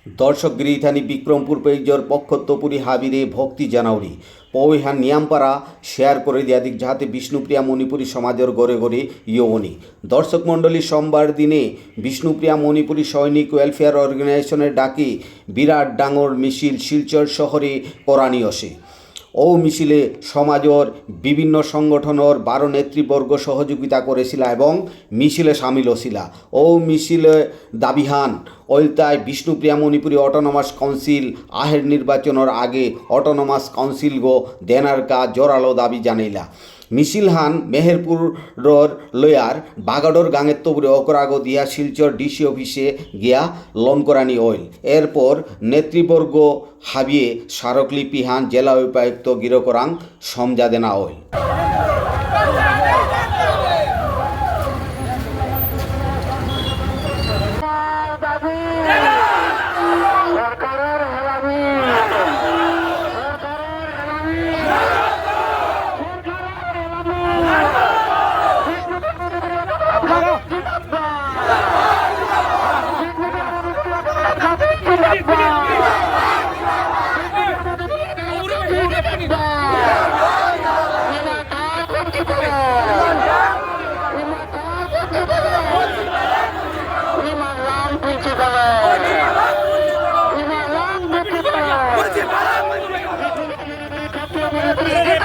দর্শক গিরিথানি বিক্রমপুর পেজর পক্ষত্বপুরী হাবিরে ভক্তি জানাউরি পৌহান নিয়ামপাড়া শেয়ার করে দিয়াদিক যাহাতে বিষ্ণুপ্রিয়া মণিপুরী সমাজের গড়ে গড়ে ইয়নি দর্শক মণ্ডলী সোমবার দিনে বিষ্ণুপ্রিয়া মণিপুরী সৈনিক ওয়েলফেয়ার অর্গানাইজেশনের ডাকি বিরাট ডাঙর মিছিল শিলচর শহরে করানি আসে ও মিছিলে সমাজের বিভিন্ন সংগঠনের 12 নেতৃবর্গ সহযোগিতা করেছিল এবং মিছিলে সামিল হয়েছিল ও মিছিলে দাবিহান ওলতায় বিষ্ণুপ্রিয়া মণিপুরী অটোনমাস কাউন্সিল আহের নির্বাচনের আগে অটোনমাস কাউন্সিল গো দেনার কাজ জোরালো দাবি জানাইলা মিছিলহান মেহেরপুরর লয়ার বাগাডোর গাঙের তবুরে অকরাগ দিয়া শিলচর ডিসি অফিসে গিয়া লনকরানি ওইল এরপর নেতৃবর্গ হাবিয়ে স্মারকলিপি হান জেলা উপায়ুক্ত গিরকরাং সমজাদেনা ওইল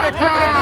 Let's go!